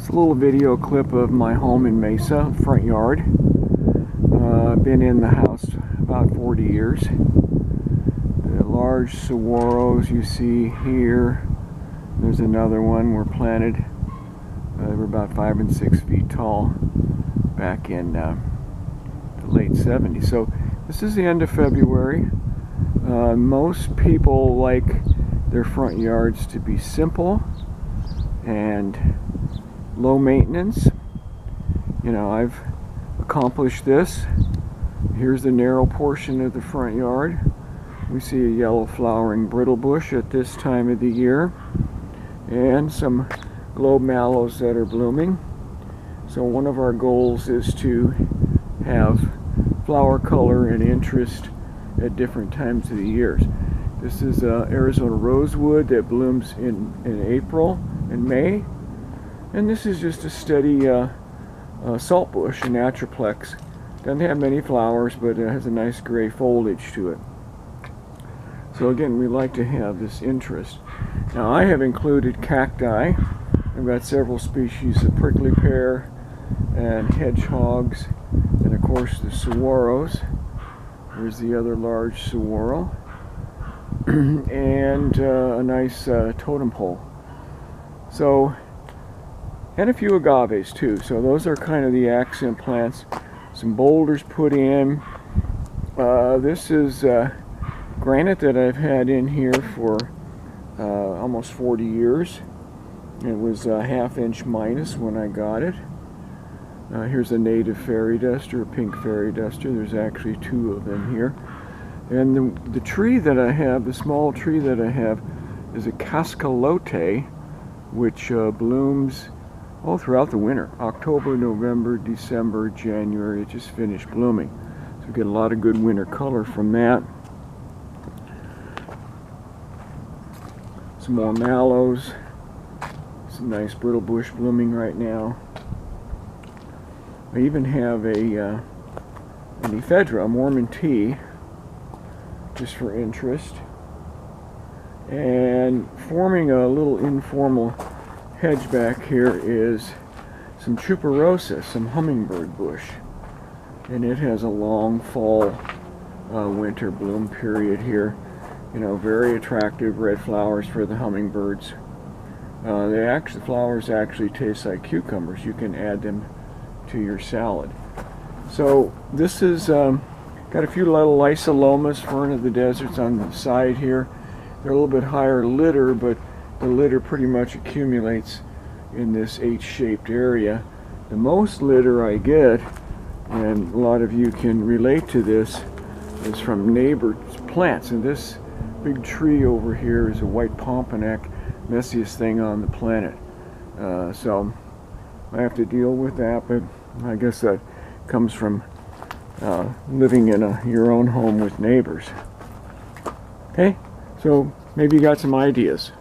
It's a little video clip of my home in Mesa, front yard. I've been in the house about 40 years. The large saguaros you see here, there's another one were planted. They were about 5 and 6 feet tall back in the late 70s. So this is the end of February. Most people like their front yards to be simple and low maintenance. You know, I've accomplished this. Here's the narrow portion of the front yard. We see a yellow flowering brittle bush at this time of the year and some globe mallows that are blooming. So one of our goals is to have flower color and interest at different times of the years. This is Arizona rosewood that blooms in April and May. And this is just a steady salt bush, an Atroplex. Doesn't have many flowers, but it has a nice gray foliage to it. So again, we like to have this interest. Now I have included cacti. I've got several species of prickly pear and hedgehogs, and of course the saguaros. There's the other large saguaro. And a nice totem pole. So, and a few agaves too. So those are kind of the accent plants. Some boulders put in. This is granite that I've had in here for almost 40 years. It was a ½ inch minus when I got it. Here's a native fairy duster, a pink fairy duster. There's actually two of them here. And the tree that I have, the small tree that I have, is a cascalote, which blooms all throughout the winter. October, November, December, January. It just finished blooming. So we get a lot of good winter color from that. Some more mallows. Some nice brittle bush blooming right now. I even have an ephedra, a Mormon tea, just for interest. And forming a little informal hedge back here is some tuberosa, some hummingbird bush. And it has a long fall, winter bloom period here. You know, very attractive red flowers for the hummingbirds. The flowers actually taste like cucumbers. You can add them to your salad. So this is got a few little Lysolomas, fern of the deserts, on the side here. They're a little bit higher litter, but the litter pretty much accumulates in this H-shaped area. The most litter I get, and a lot of you can relate to this, is from neighbor plants. And this big tree over here is a white pomponac, messiest thing on the planet. So I have to deal with that, but I guess that comes from living in your own home with neighbors. Okay, so maybe you got some ideas.